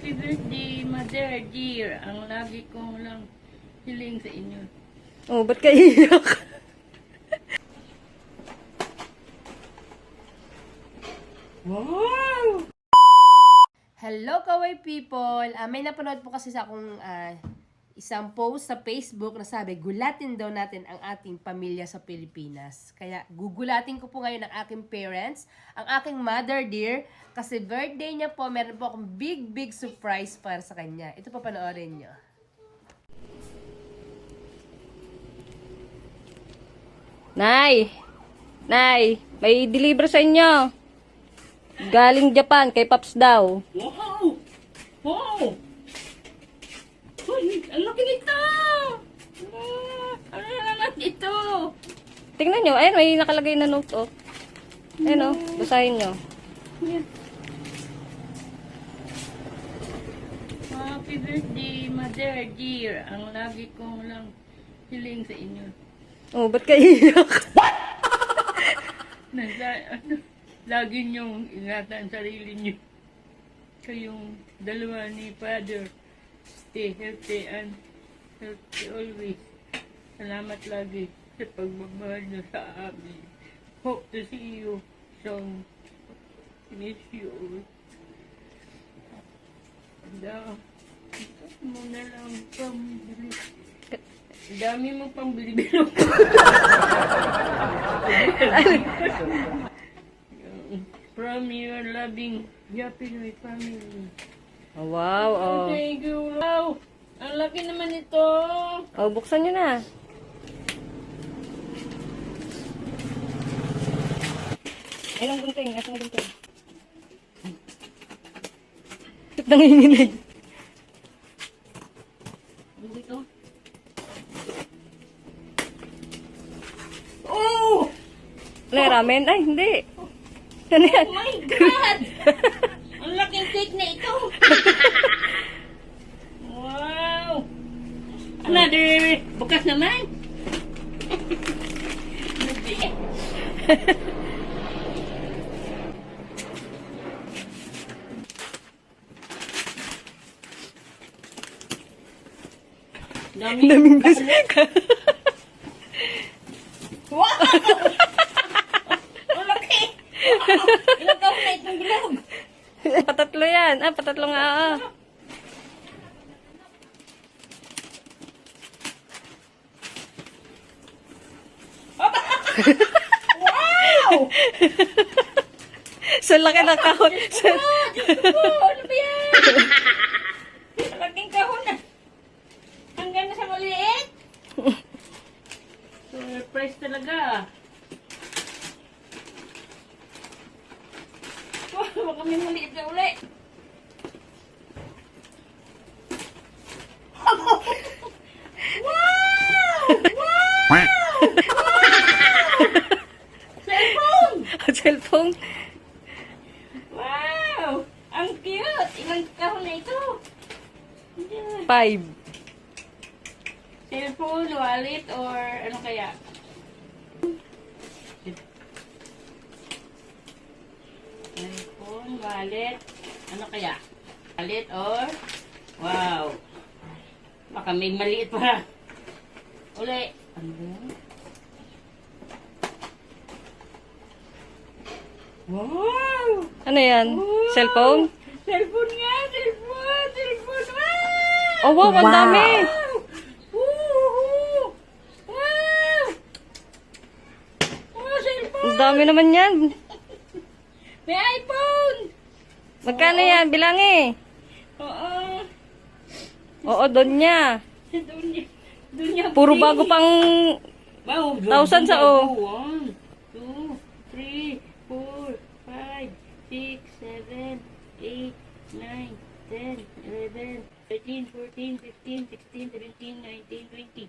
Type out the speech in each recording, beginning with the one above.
Happy birthday, Mother dear. Ang lagi kong lang hiling sa inyo. Oh, ba't ka iiyak? Wow! Hello, Kaway people! May napanood po kasi sa akong isang post sa Facebook na sabi, gulatin daw natin ang ating pamilya sa Pilipinas. Kaya gugulatin ko po ngayon ang aking parents, ang aking mother dear, kasi birthday niya po, meron po akong big surprise para sa kanya. Ito pa panoorin niyo. Nay! Nay! May deliver sa inyo! Galing Japan, kay Paps daw. Wow! Wow! Uy, ang laki nito! Ano naman ito? Tingnan nyo, ayun, may nakalagay na note, oh. Ayun, oh, basahin nyo. Happy birthday, Mother dear. Ang lagi kong lang hiling sa inyo. Oh, ba't ka iiyak? Lagi niyong ingatan sarili niyo. Kayong dalawa ni Father. Stay healthy and healthy always. Salamat lagi sa pagmamahal niyo sa amin. Hope to see you soon. Miss you all. Muna lang pambili. Dami mong pambili-bilo. From your loving Japanese family. Oh, wow, oh. Thank you. Wow! Ang laki naman ito. Oh, buksan nyo na. Ayun ang gunting, nasa gunting. Ba't nanginginig? Dito. Oh! Ano, ramen? Ay, hindi. Ano yan? Oh my God! Ang laking cake na ito. Wow! Another bukas naman. Daming gusto. Wow! Ang laki! Ilang taon na itong bilog? Patatlo yan. Ah, patatlo nga. Ah. Wow! Sa laki ng kahon. Ano ba yan? Laking kahon na. Hanggang na sa maliit. Surprise talaga. Oh, baka may maliit na uli. Wow! Wow! Cellphone! Cellphone. Wow! Ang cute! Ilang kahon na ito? 5. Cellphone, wallet, or ano kaya? Cellphone, wallet, ano kaya? Wallet or? Wow! Baka may maliit pa. Uli. Ano ba yan? Wow! Ano yan? Wow! Cellphone? Cellphone nga! Cellphone! Cellphone! Wow! Oh, wow, ang dami. Woohoo! Wow! Oh, cellphone! Ang dami naman yan. May iPhone! Magkano yan? Bilangi. Oo. Oo, doon niya. Doon niya. Puro bago pang Wow, 1,000 sa o. 1, 2, 3, 4, 5, 6, 7, 8, 9, 10, 11, 13, 14, 15, 16, 17, 19, 20.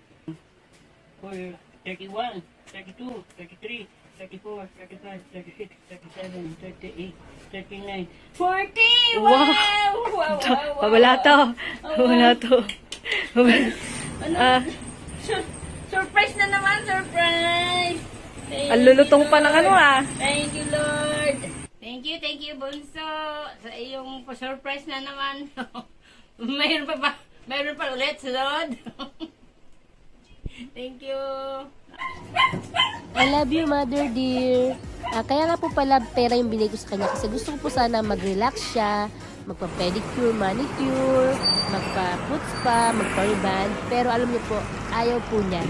4, 31, 32, 33, 34, 35, 36, 37, 38, 39, 40! Wow! Wow. Wow! Pabala to. Pabala to. Ah, Surprise na naman! Surprise! Thank ang lulutong you, pa ng ano Lord. ah. Thank you, Lord! Thank Thank you, Bunso. Sa iyong pa-surprise na naman. Mayroon pa ba? Mayroon pa ulit, sunod. Thank you. I love you, mother dear. Kaya nga po pala pera yung binigay ko sa kanya kasi gusto ko po sana mag-relax siya, magpa-pedicure, manicure, magpa-foot spa, magpa-reband. Pero alam niyo po, ayaw po niya.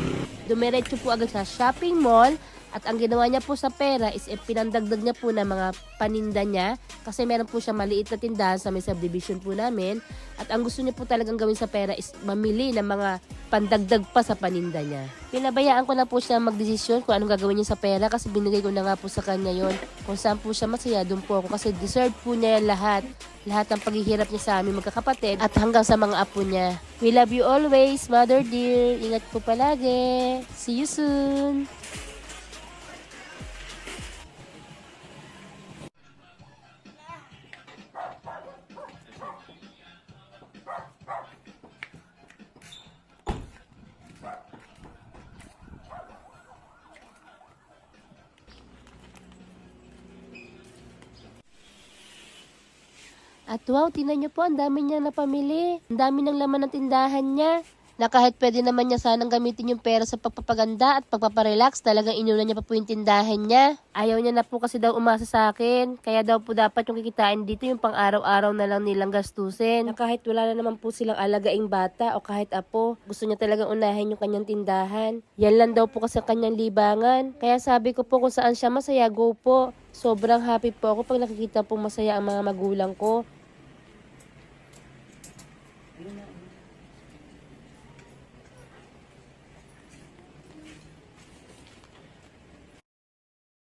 Dumiretso po agad sa shopping mall at ang ginawa niya po sa pera is pinandagdag niya po ng mga paninda niya kasi meron po siya maliit na tindahan sa may subdivision po namin at ang gusto niya po talagang gawin sa pera is mamili ng mga pandagdag pa sa paninda niya. Pinabayaan ko na po siya magdesisyon kung anong gagawin niya sa pera kasi binigay ko na nga po sa kanya yon. Kung saan po siya masaya, doon po ako kasi deserve po niya lahat. Lahat ng paghihirap niya sa amin magkakapatid at hanggang sa mga apo niya. We love you always, mother dear. Ingat po palagi. See you soon. At wow, tingnan niyo po, ang dami niyang napamili. Ang dami ng laman ng tindahan niya. Na kahit pwede naman niya sanang gamitin yung pera sa pagpapaganda at pagpaparelax, talagang inuna niya pa po yung tindahan niya. Ayaw niya na po kasi daw umasa sa akin. Kaya daw po dapat yung kikitain dito yung pang araw-araw na lang nilang gastusin. Na kahit wala na naman po silang alagaing bata o kahit apo, gusto niya talagang unahin yung kanyang tindahan. Yan lang daw po kasi ang kanyang libangan. Kaya sabi ko po kung saan siya masaya, go po. Sobrang happy po ako pag nakikita po masaya ang mga magulang ko.